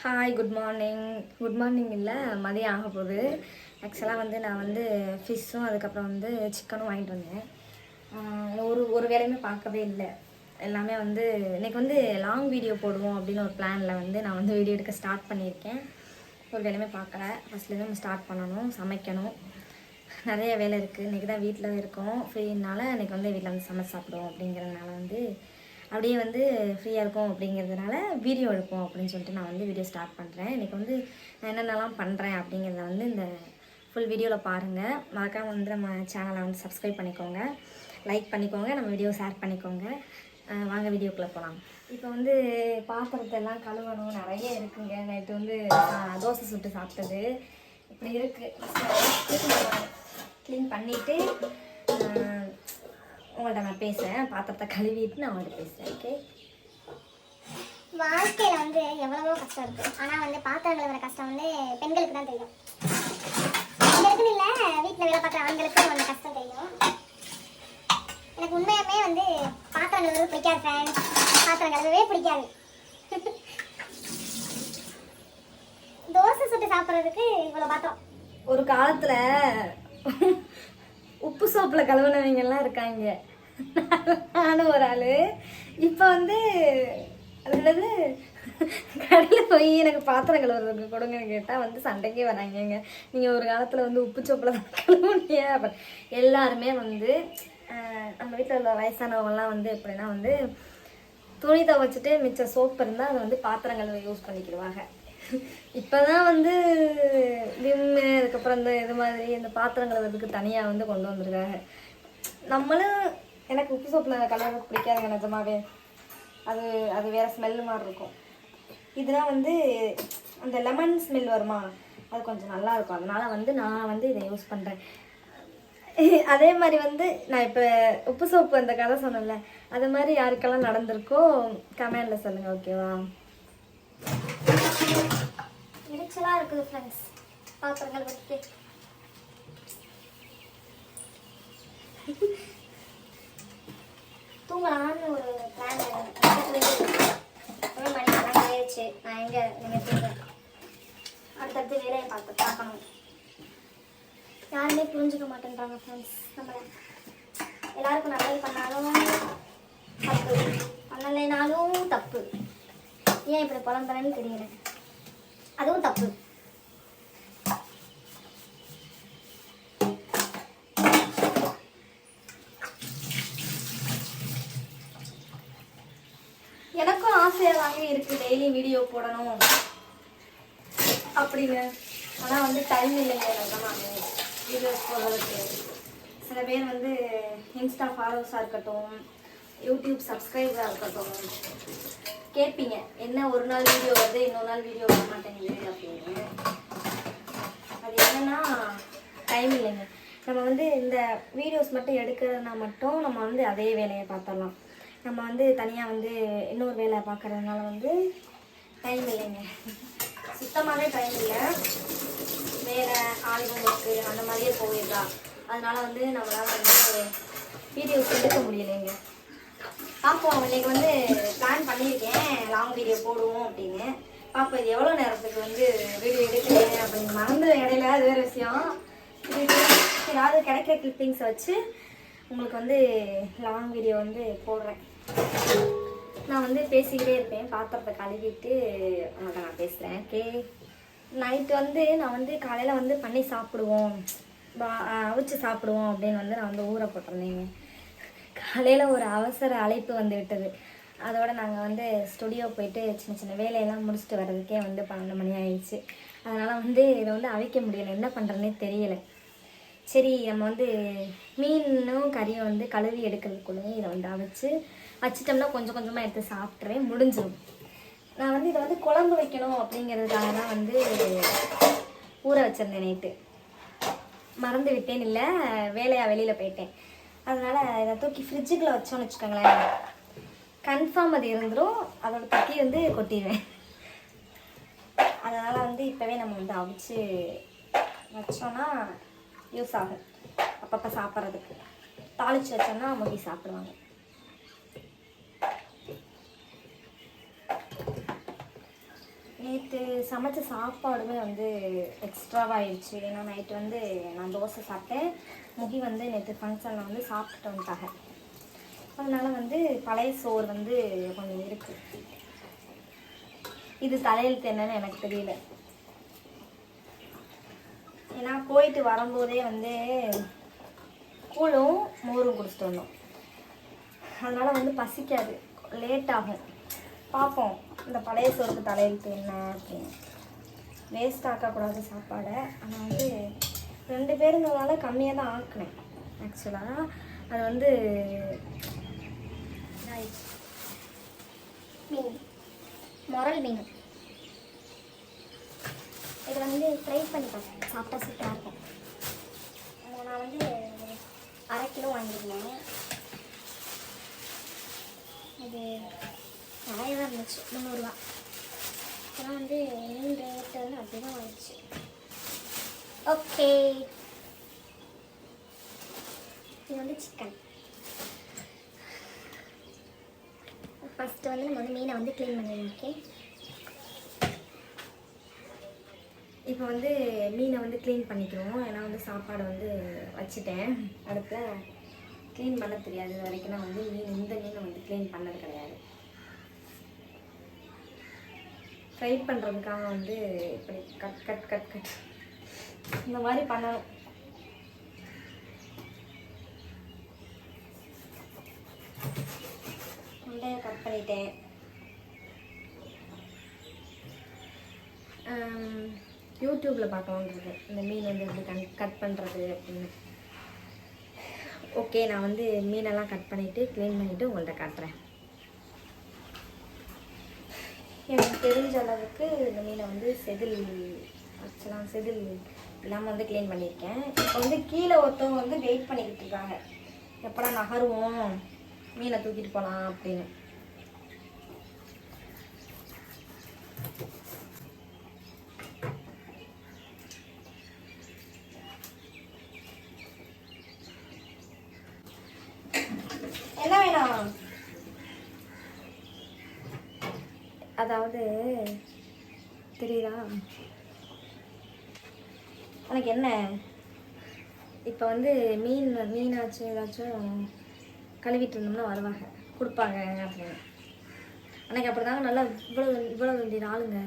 Hi good morning. Good morning இல்லை, மதியம் ஆக போகுது. ஆக்சுவலாக வந்து நான் வந்து ஃபிஷ்ஷும் அதுக்கப்புறம் வந்து சிக்கனும் வாங்கிட்டு வந்தேன். ஒரு வேலையுமே பார்க்கவே இல்லை. எல்லாமே வந்து இன்றைக்கி வந்து லாங் வீடியோ போடுவோம் அப்படின்னு ஒரு பிளானில் வந்து நான் வந்து வீடியோ எடுக்க ஸ்டார்ட் பண்ணியிருக்கேன். ஒரு வேலையுமே பார்க்கல. ஃபஸ்ட்லேருந்து நம்ம ஸ்டார்ட் பண்ணணும், சமைக்கணும், நிறைய வேலை இருக்குது. இன்றைக்கி தான் வீட்டில் இருக்கோம், ஃப்ரீனால இன்றைக்கி வந்து வீட்டில் வந்து சமைச்சு சாப்பிடுவோம் அப்படிங்கிறதுனால வந்து அப்படியே வந்து ஃப்ரீயாக இருக்கும் அப்படிங்கிறதுனால வீடியோ எடுப்போம் அப்படின்னு சொல்லிட்டு நான் வந்து வீடியோ ஸ்டார்ட் பண்ணுறேன். இன்றைக்கி வந்து நான் என்னென்னலாம் பண்ணுறேன் அப்படிங்கிறத வந்து இந்த ஃபுல் வீடியோவில் பாருங்கள். மறக்காமல் வந்து நம்ம சேனலை வந்து சப்ஸ்கிரைப் பண்ணிக்கோங்க, லைக் பண்ணிக்கோங்க, நம்ம வீடியோ ஷேர் பண்ணிக்கோங்க. வாங்க வீடியோக்குள்ளே போகலாம். இப்போ வந்து பாத்திரத்தெல்லாம் கழுவணும், நிறைய இருக்குங்க. நைட்டு வந்து தோசை சுட்டு சாப்பிட்டது இப்படி இருக்குது. க்ளீன் பண்ணிவிட்டு உங்கள்கிட்ட நான் பேசுகிறேன். பாத்திரத்தை கழுவிட்டு நான் உங்கள்கிட்ட பேசுகிறேன். ஓகே. வாழ்க்கையில் வந்து எவ்வளவோ கஷ்டம் இருக்குது. ஆனால் வந்து பாத்திரம் கழுவுற கஷ்டம் வந்து பெண்களுக்கு தான் தெரியும். பெண்களுக்குன்னு இல்லை, வீட்டில் வேலை பார்க்குற ஆண்களுக்கும் அந்த கஷ்டம் தெரியும். எனக்கு உண்மையாமே வந்து பாத்திரம் கழுவுறது பிடிக்காது ஃப்ரெண்ட்ஸ். பாத்திரம் கழுவவே பிடிக்காது. தோசை சுட்டு சாப்பிட்றதுக்கு இவ்வளோ பாத்திரம். ஒரு காலத்தில் உப்பு சோப்பில் கழுவுனவங்கெல்லாம் இருக்காங்க. நானும் ஒரு ஆள். இப்போ வந்து அதுலது கடையில் போய் எனக்கு பாத்திரம் கழுவுறதுக்கு கொடுங்கன்னு கேட்டால் வந்து சண்டைக்கே வராங்கங்க. நீங்கள் ஒரு காலத்தில் வந்து உப்பு சோப்பில் தான் கழுவுனீங்க. எல்லாருமே வந்து நம்ம வீட்டில் உள்ள வயசானவங்கலாம் வந்து எப்படின்னா வந்து துணி துவைச்சிட்டு மிச்சம் சோப்பு இருந்தால் அதை வந்து பாத்திரம் கழுவ யூஸ் பண்ணிக்கிடுவாங்க. இப்போ தான் வந்து விம்மு அதுக்கப்புறம் இந்த இது மாதிரி இந்த பாத்திரம் கழுவுறதுக்கு தனியாக வந்து கொண்டு வந்திருக்காங்க. நம்மளும் எனக்கு உப்பு சோப்பில் கழுவுறதுக்கு பிடிக்காதுங்க நிஜமாவே. அது அது வேறு ஸ்மெல்லு மாதிரி இருக்கும். இதெல்லாம் வந்து அந்த லெமன் ஸ்மெல் வருமா, அது கொஞ்சம் நல்லாயிருக்கும். அதனால் வந்து நான் வந்து இதை யூஸ் பண்ணுறேன். அதே மாதிரி வந்து நான் இப்போ உப்பு சோப்பு அந்த கதை சொன்னேன்ல, அது மாதிரி யாருக்கெல்லாம் நடந்திருக்கோ கமெண்டில் சொல்லுங்கள். ஓகேவா? எரிச்சலாக இருக்குது ஃப்ரெண்ட்ஸ் பாத்திரங்கள் வச்சு. தூங்கலான்னு ஒரு பிளான் மணி நேரம் ஆயிடுச்சு. நான் எங்கே நீங்கள் தூங்க அடுத்தடுத்து வேலையை பார்க்கணும். யாருமே புரிஞ்சுக்க மாட்டேன்றாங்க ஃப்ரெண்ட்ஸ். நம்மளை எல்லாருக்கும் நல்லது பண்ணாலும் தப்பு, பண்ணலைனாலும் தப்பு. ஏன் இப்படி புலம்புறேன்னு தெரியல, அதுவும் தப்பு. எனக்கும் ஆசையாகவே இருக்குது டெய்லி வீடியோ போடணும் அப்படின்னு. ஆனால் வந்து டைம் இல்லைங்க எனக்கு வீடியோஸ் போடுறதுக்கு. சில பேர் வந்து இன்ஸ்டா ஃபாலோவர்ஸாக இருக்கட்டும், யூடியூப் சப்ஸ்கிரைபராக இருக்கட்டும் கேட்பீங்க, என்ன ஒரு நாள் வீடியோ வருது இன்னொரு நாள் வீடியோ வர மாட்டேங்குது அப்படின்னு. அது என்னன்னா டைம் இல்லைங்க. நம்ம வந்து இந்த வீடியோஸ் மட்டும் எடுக்கிறதுனா மட்டும் நம்ம வந்து அதே வேலையை பார்த்துடலாம். நம்ம வந்து தனியாக வந்து இன்னொரு வேலை பார்க்குறதுனால வந்து டைம் இல்லைங்க. சுத்தமாகவே டைம் இல்லை. வேலை ஆல்பம் ஒர்க்கு அந்த மாதிரியே போயிடுதா. அதனால வந்து நம்மளால் வந்து வீடியோஸ் எடுக்க முடியலைங்க. பார்ப்போம். இன்றைக்கி வந்து பிளான் பண்ணியிருக்கேன் லாங் வீடியோ போடுவோம் அப்படின்னு. பார்ப்போம் இது எவ்வளோ நேரத்துக்கு வந்து வீடியோ எடுக்கிறேன் அப்படின்னு மறந்து இடையில. அது வேறு விஷயம். ஏதாவது கிடைக்கிற கிளிப்பிங்ஸை வச்சு உங்களுக்கு வந்து லாங் வீடியோ வந்து போடுறேன். நான் வந்து பேசிக்கிட்டே இருப்பேன். பாத்திரத்தை கழுவிட்டு உங்கள்கிட்ட நான் பேசுகிறேன். ஓகே. நைட்டு வந்து நான் வந்து காலையில் வந்து பண்ணி சாப்பிடுவோம், அவிச்சு சாப்பிடுவோம் அப்படின்னு வந்து நான் வந்து ஊற போட்டிருந்தேங்க. காலையில் ஒரு அவசர அழைப்பு வந்து விட்டது. அதோடு நாங்கள் வந்து ஸ்டுடியோ போயிட்டு சின்ன சின்ன வேலையெல்லாம் முடிச்சுட்டு வர்றதுக்கே வந்து 12 மணி ஆயிடுச்சு. அதனால் வந்து இதை வந்து அவிக்க முடியலை, என்ன பண்ணுறதுனே தெரியலை. சரி நம்ம வந்து மீனும் கறியும் வந்து கழுவி எடுக்கிறதுக்குள்ளே இதை வந்து வச்சிட்டோம்னா கொஞ்சம் கொஞ்சமாக எடுத்து சாப்பிட்றேன், முடிஞ்சிடும். நான் வந்து இதை வந்து குழம்பு வைக்கணும் அப்படிங்கிறதுக்காக தான் வந்து ஊற வச்சிருந்தேன். நைட்டு மறந்து விட்டேன், இல்லை வேலையாக வெளியில் போயிட்டேன். அதனால் இதை தூக்கி ஃப்ரிட்ஜுக்குள்ளே வச்சோன்னு வச்சுக்கோங்களேன், கன்ஃபார்ம் அது இருந்துடும். அதோட தட்டி வந்து கொட்டிடுவேன். அதனால் வந்து இப்போவே நம்ம வந்து அவிச்சு வச்சோன்னா யூஸ் ஆகும். அப்பப்போ சாப்பிட்றதுக்கு தாளித்து வச்சோன்னா முடி சாப்பிடுவாங்க. நேற்று சமைச்ச சாப்பாடுமே வந்து எக்ஸ்ட்ராவாகிடுச்சு. ஏன்னா நைட்டு வந்து நான் தோசை சாப்பிட்டேன். முகி வந்து நேற்று ஃபங்க்ஷனில் வந்து சாப்பிட்டுட்டு வந்துட்டாங்க. அதனால் வந்து பழைய சோறு வந்து கொஞ்சம் இருக்குது. இது தலையெழுத்து என்னன்னு எனக்கு தெரியல. ஏன்னா போயிட்டு வரும்போதே வந்து கூழும் மோரும் குடிச்சிட்டு வந்தோம். அதனால் வந்து பசிக்காது, லேட் ஆகும். பார்ப்போம் இந்த பழைய சோறுக்கு தலையெழுத்து என்ன அப்படின்னு. வேஸ்ட் ஆக்கக்கூடாது சாப்பாடை. ஆனால் வந்து 2 பேருங்கிறதுனால கம்மியாக தான் ஆக்கினேன். ஆக்சுவலாக அது வந்து மீன், முரல் மீன். இது வந்து ஃப்ரை பண்ணி சாப்பிட்டா சூப்பராக இருக்கும். நான் வந்து 1/2 கிலோ வாங்கியிருந்தேன். இது நிறைய தான் இருந்துச்சு, 300 ரூபா. இதெல்லாம் வந்து மீன் ரேட்டு வந்து அப்படி தான் ஆயிடுச்சு. ஓகே, இது வந்து சிக்கன். ஃபஸ்ட்டு வந்து நம்ம வந்து மீனை வந்து க்ளீன் பண்ணிடணும். ஓகே, இப்போ வந்து மீனை வந்து க்ளீன் பண்ணிக்கிறோம். ஏன்னா வந்து சாப்பாடு வந்து வச்சுட்டேன். அடுத்து க்ளீன் பண்ண தெரியாது. இது வரைக்கும் நான் வந்து இந்த மீனை வந்து க்ளீன் பண்ணது கிடையாது. ஃப்ரை பண்ணுறதுக்காக வந்து இப்படி கட் கட் கட் கட் இந்த மாதிரி பண்ணணும். முட்டையை கட் பண்ணிட்டேன். யூடியூப்பில் பார்க்கலான்றது இந்த மீன் வந்து எப்படி கட் பண்ணுறது அப்படின்னு. ஓகே, நான் வந்து மீனெல்லாம் கட் பண்ணிவிட்டு க்ளீன் பண்ணிவிட்டு உங்கள்கிட்ட காட்டுறேன். எனக்கு தெரிஞ்ச அளவுக்கு இந்த மீனை வந்து செதில் இல்லாமல் வந்து க்ளீன் பண்ணியிருக்கேன். இப்போ வந்து கீழே ஒருத்தவங்க வந்து வெயிட் பண்ணிக்கிட்டு இருக்காங்க, எப்படா நகருவோம் மீனை தூக்கிட்டு போகலாம் அப்படின்னு. என்ன வேணும்? அதாவது தெரியுதா உனக்கு என்ன? இப்போ வந்து மீனாச்சும் ஏதாச்சும் கழுவிட்டு இருந்தோம்னா வருவாங்க, கொடுப்பாங்க அப்படின்னு. அன்றைக்கி அப்படி தாங்க நல்லா இவ்வளோ வேண்டிய நாளுங்க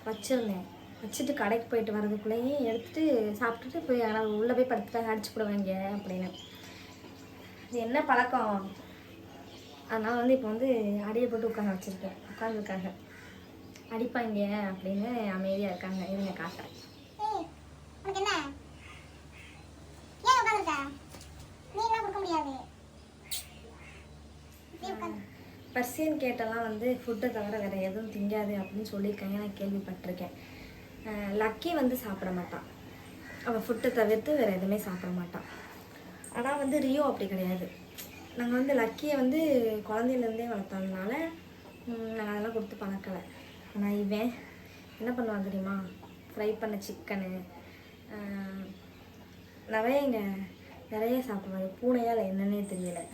வச்சுருந்தேன். வச்சுட்டு கடைக்கு போயிட்டு வர்றதுக்குள்ளேயும் எடுத்துகிட்டு சாப்பிட்டுட்டு போய் உள்ளே போய் படுத்துட்டாங்க, அடிச்சு போடுவாங்க அப்படின்னு. இது என்ன பழக்கம்? அதனால் வந்து இப்போ வந்து அடியை போட்டு உட்காந்துருக்காங்க. அடிப்பாங்க அப்படின்னு அமைதியாக இருக்காங்க. இருங்க காட்டுறேன். பர்சியன் கேட்டெல்லாம் வந்து ஃபுட்டை தவிர வேறு எதுவும் திங்காது அப்படின்னு சொல்லியிருக்காங்க. நான் கேள்விப்பட்டிருக்கேன். லக்கி வந்து சாப்பிட மாட்டான். அவள் ஃபுட்டை தவிர்த்து வேறு எதுவுமே சாப்பிட மாட்டான். ஆனால் வந்து ரியோ அப்படி கிடையாது. நாங்கள் வந்து லக்கியை வந்து குழந்தையிலேருந்தே வளர்த்ததுனால நாங்கள் அதெல்லாம் கொடுத்து பழக்கலை. ஆனால் இவன் என்ன பண்ணுவான் தெரியுமா? ஃப்ரை பண்ண சிக்கனு நிறைய சாப்பிடுவாரு. பூனையால் என்னன்னே தெரியலை.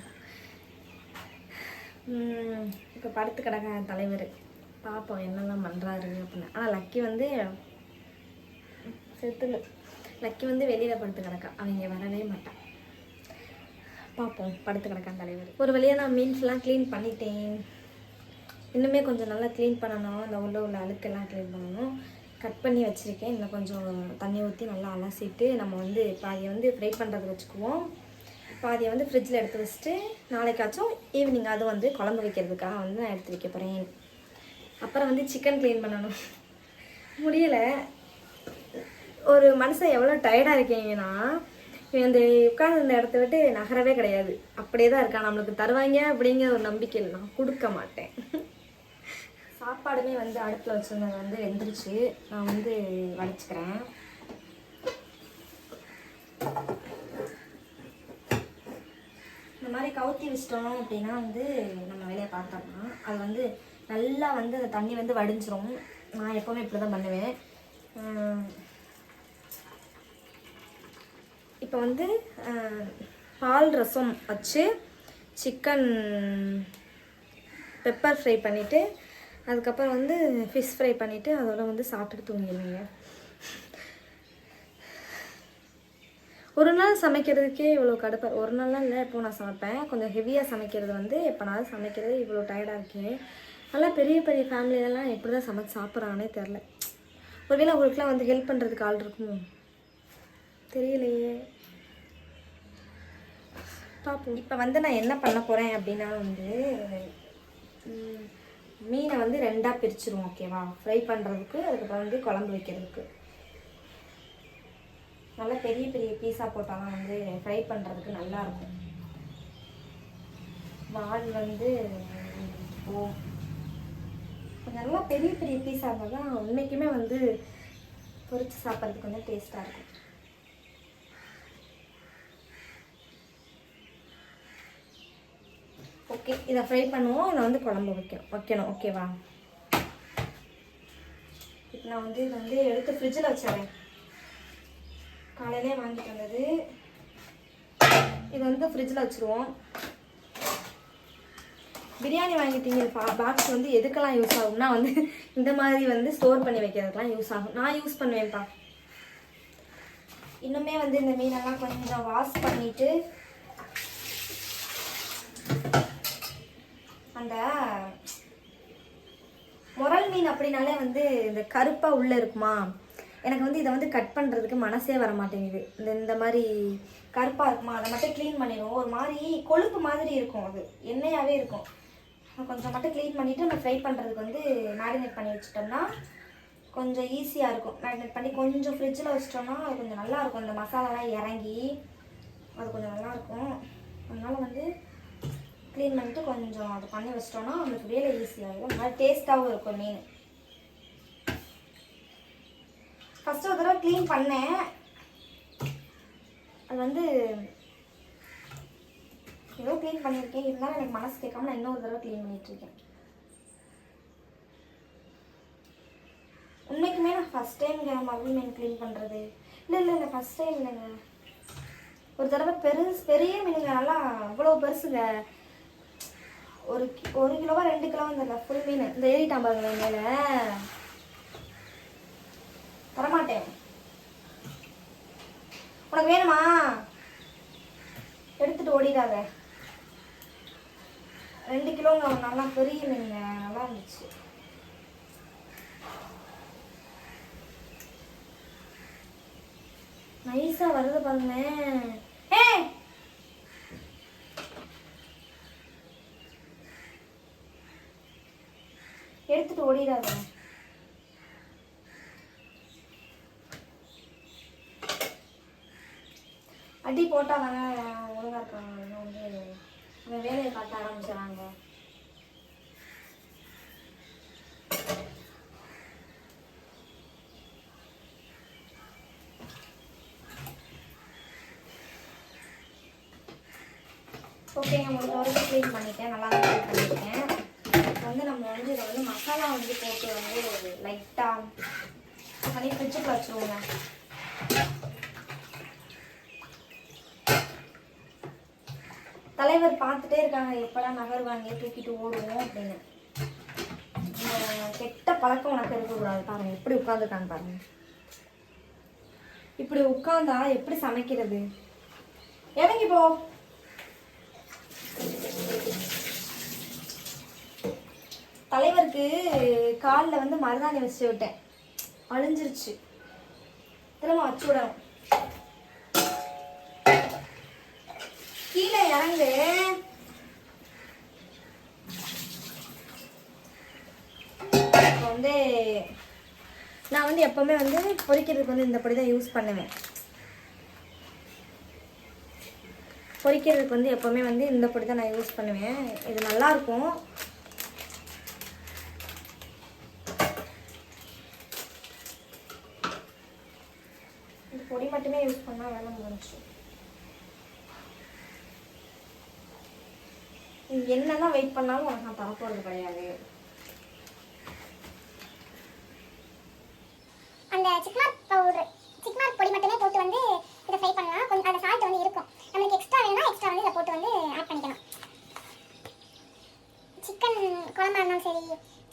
இப்போ படுத்து கிடக்க தலைவர், பார்ப்போம் என்னெல்லாம் பண்ணுறாரு அப்படின்னு. ஆனால் லக்கி வந்து லக்கி வந்து வெளியில் படுத்து கிடக்கா, அவங்க வரவே மாட்டான். பார்ப்போம், படுத்து கிடக்கான் தலைவர். ஒரு வழியாக நான் மீன்ஸ்லாம் க்ளீன் பண்ணிட்டேன். இன்னுமே கொஞ்சம் நல்லா க்ளீன் பண்ணணும். இந்த உள்ள அழுக்கெல்லாம் க்ளீன் பண்ணணும். கட் பண்ணி வச்சுருக்கேன். இன்னும் கொஞ்சம் தண்ணி ஊற்றி நல்லா அலசிட்டு நம்ம வந்து பாதியை வந்து ஃப்ரை பண்ணுறதுக்கு வச்சுக்குவோம். பாதியை வந்து ஃப்ரிட்ஜில் எடுத்து வச்சுட்டு நாளைக்காச்சும் ஈவினிங் அது வந்து குழம்பு வைக்கிறதுக்காக வந்து நான் எடுத்து வைக்க போகிறேன். அப்புறம் வந்து சிக்கன் க்ளீன் பண்ணணும். முடியலை. ஒரு மனுஷன் எவ்வளோ டயர்டாக இருக்கீங்கன்னா இந்த உட்காந்து இந்த இடத்த விட்டு நகரவே கிடையாது. அப்படியே தான் இருக்கா. நம்மளுக்கு தருவாங்க அப்படிங்கிற ஒரு நம்பிக்கையில் நான் கொடுக்க மாட்டேன். சாப்பாடுமே வந்து அடுப்பில் வச்சுருந்தது வந்து வெந்துருச்சு. நான் வந்து வடிச்சுக்கிறேன். இந்த மாதிரி கவுத்தி வச்சிட்டோம் அப்படின்னா வந்து நம்ம வேலையை பார்த்தோம்னா அது வந்து நல்லா வந்து அந்த தண்ணி வந்து வடிஞ்சிரும். நான் எப்போவுமே இப்படி தான் பண்ணுவேன். இப்போ வந்து பால் ரசம் வச்சு சிக்கன் பெப்பர் ஃப்ரை பண்ணிவிட்டு அதுக்கப்புறம் வந்து ஃபிஷ் ஃப்ரை பண்ணிவிட்டு அதோட வந்து சாப்பிட்டுட்டு தூங்கிடுவீங்க. ஒரு நாள் சமைக்கிறதுக்கே இவ்வளோ கடுப்பாக, ஒரு நாள்லாம் இல்லை, இப்போ நான் சமைப்பேன். கொஞ்சம் ஹெவியாக சமைக்கிறது வந்து எப்போனாலும் சமைக்கிறது இவ்வளோ டயர்டாக இருக்கேன். நல்லா பெரிய பெரிய ஃபேமிலியிலலாம் எப்படி தான் சமைச்சு சாப்பிட்றாங்கன்னே தெரில. ஒருவேளை அவங்களுக்குலாம் வந்து ஹெல்ப் பண்ணுறதுக்கு ஆள் இருக்குமோ தெரியலையே. பார்ப்போம். இப்போ வந்து நான் என்ன பண்ண போகிறேன் அப்படின்னா வந்து மீனை வந்து 2ஆக பிரிச்சிருவோம், ஓகேவா? ஃப்ரை பண்ணுறதுக்கு, அதுக்கப்புறம் வந்து குழம்பு வைக்கிறதுக்கு. நல்லா பெரிய பெரிய பீஸாக போட்டாலும் வந்து ஃப்ரை பண்ணுறதுக்கு நல்லாயிருக்கும். வால் வந்து கொஞ்சம் நல்லா பெரிய பெரிய பீஸாக இருந்தால் தான் உண்மைக்குமே வந்து பொரிச்சு சாப்பிட்றதுக்கு வந்து டேஸ்ட்டாக இருக்கும். ஓகே, இதை ஃப்ரை பண்ணுவோம். இதை வந்து குழம்பு வைக்கணும், ஓகேவா? இப்போ நான் வந்து இதை வந்து எடுத்து ஃப்ரிட்ஜில் வச்சிடறேன். காலையிலே வாங்கிட்டு வந்தது. இது வந்து ஃப்ரிட்ஜில் வச்சுருவோம். பிரியாணி வாங்கிட்டீங்க பாக்ஸ் வந்து எதுக்கெல்லாம் யூஸ் ஆகும்னா வந்து இந்த மாதிரி வந்து ஸ்டோர் பண்ணி வைக்கிறதுக்கெலாம் யூஸ் ஆகும். நான் யூஸ் பண்ணுவேன்ப்பா. இன்னுமே வந்து இந்த மீனெல்லாம் கொஞ்சம் வாஷ் பண்ணிவிட்டு அந்த முரல் மீன் அப்படின்னாலே வந்து இந்த கருப்பாக உள்ளே இருக்குமா, எனக்கு வந்து இதை வந்து கட் பண்ணுறதுக்கு மனசே வர மாட்டேங்குது. இந்த மாதிரி கருப்பாக இருக்குமா, அதை மட்டும் க்ளீன் பண்ணிடுவோம். ஒரு மாதிரி கொழுப்பு மாதிரி இருக்கும், அது எண்ணெயாகவே இருக்கும். கொஞ்சம் மட்டும் க்ளீன் பண்ணிவிட்டு நம்ம ஃப்ரை பண்ணுறதுக்கு வந்து மேரினேட் பண்ணி வச்சிட்டோம்னா கொஞ்சம் ஈஸியாக இருக்கும். மேரினேட் பண்ணி கொஞ்சம் ஃப்ரிட்ஜில் வச்சிட்டோம்னா அது கொஞ்சம் நல்லாயிருக்கும். அந்த மசாலாலாம் இறங்கி அது கொஞ்சம் நல்லாயிருக்கும். அதனால் வந்து க்ளீன் பண்ணிவிட்டு கொஞ்சம் அது பண்ணி வச்சிட்டோம்னா நம்மளுக்கு வேலை ஈஸியாகிடும். நல்லா டேஸ்ட்டாகவும் இருக்கும் மீன். ஃபஸ்ட்டு ஒரு தடவை க்ளீன் பண்ணேன். அது வந்து ஏதோ க்ளீன் பண்ணியிருக்கேன், இருந்தாலும் எனக்கு மனசு கேட்காம நான் இன்னொரு தடவை க்ளீன் பண்ணிகிட்ருக்கேன். உண்மைக்குமே நான் ஃபஸ்ட் டைம்ங்க மறுபடியும் மீன் க்ளீன் பண்ணுறது. இல்லை ஃபஸ்ட் டைம் இல்லைங்க. ஒரு தடவை பெரிய மீனுங்க, நல்லா அவ்வளோ பெருசுங்க. ஒரு கிலோவா 2 கிலோ வந்துடல ஃபுல் மீன். இந்த ஏறிட்டான் பாருங்க மேலே. தரமாட்டேன். உனக்கு வேணுமா? எடுத்துட்டு ஓடிடாத. 2 கிலோங்க, நல்லா பெரிய மீனுங்க, நல்லா இருந்துச்சு. நைஸா வருது பாருங்க. எடுத்துட்டு ஓடிடாத. அடி போட்டால் தானே ஒழுங்காக இருக்காங்க. வந்து அவன் வேலையை காட்ட ஆரம்பிச்சிடறாங்க. ஓகேங்க, முடிஞ்ச வரைக்கும் க்ளீன் பண்ணிட்டேன். நல்லா தான் க்ளீன் பண்ணியிருக்கேன். இப்போ வந்து நம்ம வந்து இதை வந்து மசாலா வந்து போட்டு வந்து லைட்டாக பண்ணி ஃப்ரிட்ஜுக்கு வச்சுருவோங்க. தலைவர் பார்த்துட்டே இருக்காங்க, எப்படா நகர்வாங்க தூக்கிட்டு ஓடுவோம் அப்படின்னு. இந்த கெட்ட பழக்கம் உனக்கு இருக்கக்கூடாது. பாருங்க எப்படி உட்காந்துருக்காங்க பாருங்க. இப்படி உட்காந்தா எப்படி சமைக்கிறது? இறங்கி போ. தலைவருக்கு காலில் வந்து மருதாணி வச்சு விட்டேன், அழிஞ்சிருச்சு. திரும்ப வச்சு விடணும். கீழே இறங்கு. இப்போ வந்து நான் வந்து எப்பவுமே வந்து பொரிக்கிறதுக்கு வந்து இந்த பொடி தான் யூஸ் பண்ணுவேன். பொரிக்கிறதுக்கு வந்து எப்பவுமே வந்து இந்த பொடி தான் நான் யூஸ் பண்ணுவேன். இது நல்லா இருக்கும். இந்த பொடி மட்டுமே யூஸ் பண்ணால் வேலை முடிஞ்சு. என்னெல்லாம் வெயிட் பண்ணாலும் உனக்கு நான் தரப்போறது கிடையாது. அந்த சிக்மார்க் பொடி மட்டுமே போட்டு வந்து இதை ஃப்ரை பண்ணலாம். கொஞ்சம் அந்த சால்ட் வந்து இருக்கும். நமக்கு எக்ஸ்ட்ரா வேணும்னா எக்ஸ்ட்ரா வந்து இதை போட்டு வந்து ஆட் பண்ணிக்கலாம். சிக்கன் குழம்பா இருந்தாலும் சரி,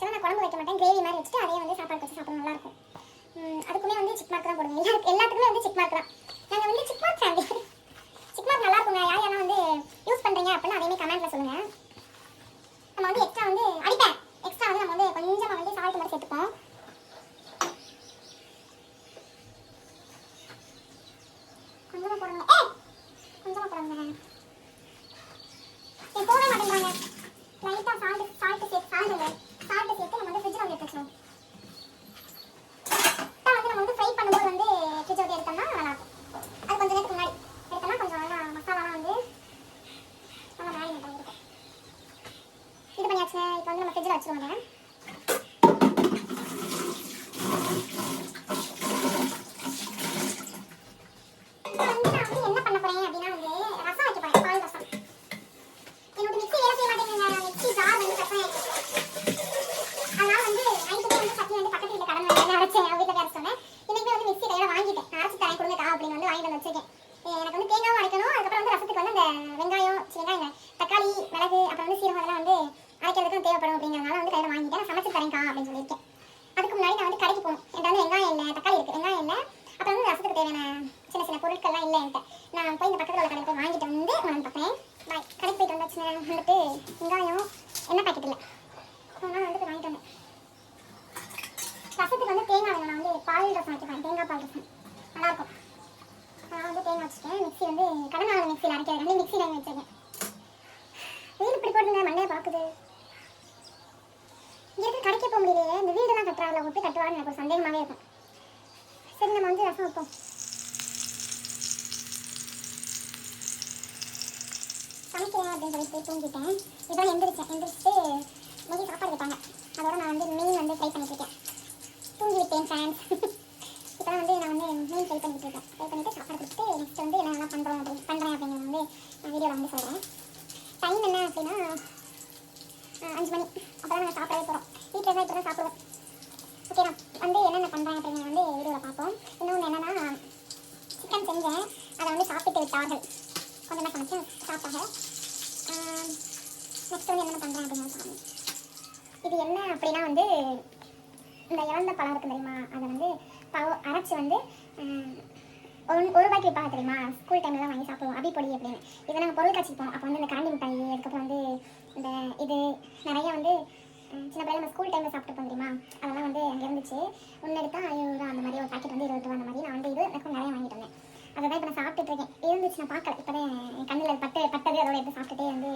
சில நான் குழம்பு வைக்க மாட்டேன், கிரேவி மாதிரி வச்சுட்டு அதே வந்து சாப்பாடு வச்சு சாப்பிட நல்லா இருக்கும். அதுக்குமே வந்து சிக் மார்க் தான் போடுவேன். எல்லாத்துக்குமே வந்து சிக் மார்க் தான். நாங்கள் வந்து சிக் மார்க் ஃபேமிலி. சிக் மார்க் நல்லா இருக்குங்க. யார் யாரெல்லாம் வந்து யூஸ் பண்ணுறீங்க அப்படின்னு அதையுமே கமெண்ட்டில் சொல்லுங்கள். நம்ம வந்து எக்ஸ்ட்ரா வந்து அடிப்பேன். எக்ஸ்ட்ரா வந்து நம்ம வந்து கொஞ்சமாக வந்து சால்ட் மாதிரி சேர்த்துப்போம். கொஞ்சமாக போடுங்க. கொஞ்சமாக போடுங்க. போட மாட்டேங்கிறாங்க. லைட்டாக சால்ட்டு சேர்த்து நம்ம வந்து ஃப்ரிட்ஜில் வந்து எடுத்து வச்சுருவோம். வந்து நம்ம வந்து ஃப்ரை பண்ணும்போது வந்து ஃப்ரிட்ஜை வந்து எடுத்தோம்னா நல்லாயிருக்கும். அது கொஞ்சம் நேரத்துக்கு முன்னாடி எடுத்தோம்னா கொஞ்சம் நல்லா மசாலாலாம் வந்து நல்லா மேரினேட் ஆகிருக்கும். இது பண்ணியாச்சு. இப்போ வந்து நம்ம ஃப்ரிட்ஜில் வச்சுருவோங்க. இப்போ வந்து நான் வந்து என்ன பண்ண போகிறேன் அப்படின்னா வந்து ரசம் வைக்க போகிறேன். பால் ரசம். என்னோட மிக்ஸி வேலை செய்ய மாட்டேங்குங்க. மிக்ஸி ஜார் வந்து பிரச்சனை ஆயிடுச்சு. அதனால வந்து நைட்டுக்கு வந்து சட்னி வந்து பக்கத்து வீட்டில் கடந்து வந்து அரைச்சேன். வீட்டில் அரைச்சு சொன்னேன். இன்னைக்கு வந்து மிக்ஸி கையில் வாங்கிட்டேன். நான் அரைச்சி தரேன் கொடுங்கக்கா அப்படின்னு வந்து வாங்கிட்டு வந்து வச்சிருக்கேன். எனக்கு வந்து தேங்காவும் அரைக்கணும். அதுக்கப்புறம் வந்து ரசத்துக்கு வந்து அந்த வெங்காயம் தக்காளி மிளகு அப்புறம் வந்து சீரகம் அதெல்லாம் வந்து அரைக்கிறதுக்கு தேவைப்படும் அப்படிங்கிறதுனால வந்து கையில் வாங்கிட்டேன். நான் சமைச்சு தரேன்க்கா அப்படின்னு சொல்லியிருக்கேன். அதுக்கு முன்னாடி நான் வந்து கடைக்கு போகணும். என்கிட்ட வந்து வெங்காயம் இல்லை, தக்காளி இருக்குது, வெங்காயம் இல்லை, அப்புறம் வந்து ரசத்துக்கு தேவையான சின்ன சின்ன பொருட்கள்லாம் இல்லை என்கிட்ட. நான் போய் இந்த பக்கத்தில் உள்ள கடைக்கு போய் வாங்கிட்டு வந்து நான் பார்ப்பேன். பாய். கடைக்கு போயிட்டு வந்தாச்சுன்னா வந்துட்டு வெங்காயம் எண்ணெய் பாக்கெட் இல்லை, அதனால வந்துட்டு வாங்கிட்டு வந்தேன். ரசத்துக்கு வந்து தேங்காய் வேணும். நான் வந்து பால் ரசம் வைக்கிறேன். தேங்காய் பால் ரசம் நல்லாயிருக்கும். நான் வந்து தேங்காய் வச்சுட்டேன். மிக்ஸி வந்து கடனான மிக்ஸியில் அரைக்கிறேன். ரெண்டு மிக்ஸி வாங்கி வச்சிருக்கேன். வெயில் இப்படி போட்டுங்க, மண்டையை பார்க்குது. இங்கே கடைக்கு போக முடியலையே. இந்த வீடெல்லாம் கட்டுறாங்களா, ஒப்பி கட்டுவான்னு எனக்கு ஒரு சந்தேகமாகவே இருக்கும். சரி, நம்ம வந்து ரசம் வைப்போம். சமைக்கிறேன் அப்படின்னு சொல்லிட்டு தூங்கிட்டேன். இப்போதான் எந்திரிச்சிட்டு மொழி சாப்பாடு வைப்பாங்க. அதோட நான் வந்து மீன் வந்து ஃப்ரை பண்ணிட்டு இருக்கேன். தூங்கி விட்டேன் ஃப்ரெண்ட்ஸ். இப்போ வந்து நான் வந்து மீன் ஃப்ரை பண்ணிட்டு இருக்கேன். ஃப்ரை பண்ணிட்டு சாப்பாடு கொடுத்துட்டு நெக்ஸ்ட் வந்து என்னெல்லாம் பண்ணுறேன் அப்படிங்கிறத வந்து நான் வீடியோவில் வந்து சொல்கிறேன். டைம் என்ன அப்படின்னா 5 மணி. அப்போ தான் நாங்கள் சாப்பிடவே போகிறோம். வீட்டில் தான் இப்போ தான் சாப்பிடுவோம். ஓகேண்ணா. வந்து என்னென்ன பண்ணுறேன் அப்படிங்கிற வந்து வீடியோவில் பார்ப்போம். இன்னொன்று என்னென்னா சிக்கன் செஞ்சேன். அதை வந்து சாப்பிட்டு விட்டார்கள். கொஞ்சமாக சமைச்சு சாப்பிட்டாங்க. நெக்ஸ்ட் வந்து என்னென்ன பண்ணுறேன் அப்படின்னு பாருங்கள். இது என்ன அப்படின்னா வந்து இந்த இழந்த பழம் இருக்குது தெரியுமா, அதை வந்து அரைச்சி வந்து 1 ரூபாய்க்கு விற்பாங்க தெரியுமா, ஸ்கூல் டைம்லாம் வாங்கி சாப்பிடுவோம் அபி பொடி அப்படின்னு. இதை நாங்கள் பொருள் காட்சிப்போம். அப்போ வந்து இந்த கரண்டி மிட்டாய், அதுக்கப்புறம் வந்து இந்த இது நிறைய வந்து சின்ன பிள்ளை நம்ம ஸ்கூல் டைமில் சாப்பிட்டுப்போம் தெரியுமா, அதெல்லாம் வந்து அங்கே இருந்துச்சு. 1 எடுத்தால் 50 ரூபா அந்த மாதிரி, ஒரு பாக்கெட் வந்து 20 ரூபா அந்த மாதிரி. நான் வந்து இது எனக்கு நிறைய வாங்கிட்டு வந்தேன். அதை தான் இப்போ நான் சாப்பிட்டுட்டு இருக்கேன். இருந்துச்சு, நான் பார்க்கல. இப்போ தான் என் கண்ணில் பட்டது அதோட எடுத்து சாப்பிட்டுட்டே வந்து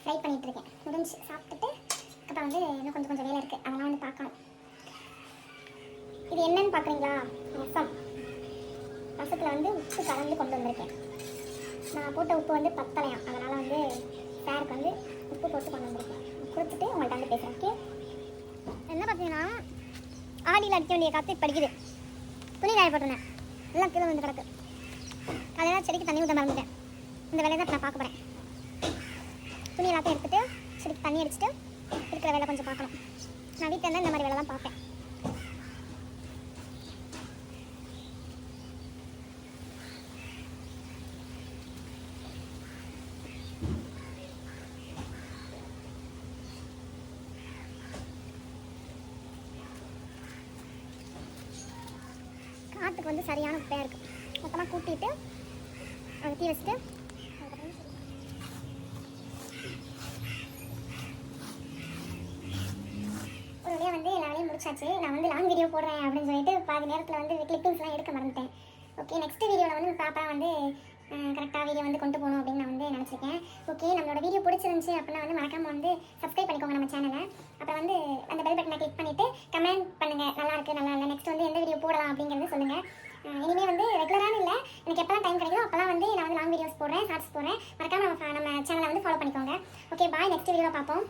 ஃப்ரை பண்ணிகிட்டு இருக்கேன். முடிஞ்சு சாப்பிட்டுட்டு அப்புறம் வந்து இன்னும் கொஞ்சம் வேலை இருக்குது, அதெல்லாம் வந்து பார்க்கணும். இது என்னன்னு பார்க்குறீங்களா, ரசம். ரசத்தில் வந்து உப்பு கலந்து கொண்டு வந்திருக்கேன். நான் போட்ட உப்பு வந்து பத்தலையாம், அதனால் வந்து சாருக்கு வந்து உப்பு போட்டு கொண்டு வந்திருக்கேன். கொடுத்துட்டு உங்கள்கிட்ட வந்து பேசுகிறேன். ஓகே. என்ன பார்த்தீங்கன்னா ஆடியில் அடிக்க வேண்டிய காற்று இப்போ அடிக்குது. துணி காய போட்டிருந்தேன், எல்லாம் கீழே வந்து கிடக்கு. அதெல்லாம் செடிக்கு தண்ணி ஊற்ற மறந்துட்டேன். இந்த வேலையை தான் நான் பார்க்க போகிறேன். துணி எல்லாத்தையும் எடுத்துகிட்டு செடிக்கு தண்ணி அடிச்சுட்டு இருக்கிற வேலை கொஞ்சம் பார்க்கணும். நான் வீட்டில் இருந்தால் இந்த மாதிரி வேலை தான் பார்ப்பேன். காற்றுக்கு வந்து சரியான குப்பையாக இருக்குது. மொத்தமாக கூட்டிட்டு அதை தீ வச்சுட்டு ஒரு வழியாக வந்து எல்லா வேலையும் முடிச்சாச்சு. நான் வந்து லாங் வீடியோ போடுறேன் அப்படின்னு சொல்லிட்டு பாதி நேரத்தில் வந்து கிளிப்பிங்ஸ்லாம் எடுக்க மறந்துட்டேன். ஓகே, நெக்ஸ்ட் வீடியோவில் வந்து பாப்பா வந்து கரெக்டாக வீடியோ வந்து கொண்டு போகணும் அப்படின்னு நான் வந்து நினச்சிருக்கேன். ஓகே, நம்மளோட வீடியோ பிடிச்சிருந்துச்சி அப்படின்னா வந்து மறக்காமல் வந்து சப்ஸ்கிரைப் பண்ணிக்கோங்க நம்ம சேனலை. அப்புறம் வந்து அந்த பெல் பட்டனை கிளிக் பண்ணிவிட்டு கமெண்ட் பண்ணுங்கள், நல்லா இருக்குது நல்லா இல்லை, நெக்ஸ்ட் வந்து எந்த வீடியோ போடலாம் அப்படிங்கிறது சொல்லுங்கள். இனிமேல் வந்து ரெகுலரான இல்லை, எனக்கு எப்போலாம் டைம் கிடைக்குதோ அப்போலாம் வந்து நான் வந்து லாங் வீடியோஸ் போடுறேன், ஷார்ட்ஸ் போடுறேன். மறக்காமல் நம்ம சேனலை வந்து ஃபாலோ பண்ணிக்கோங்க. ஓகே, பாய். நெக்ஸ்ட் வீடியோவில் பார்ப்போம்.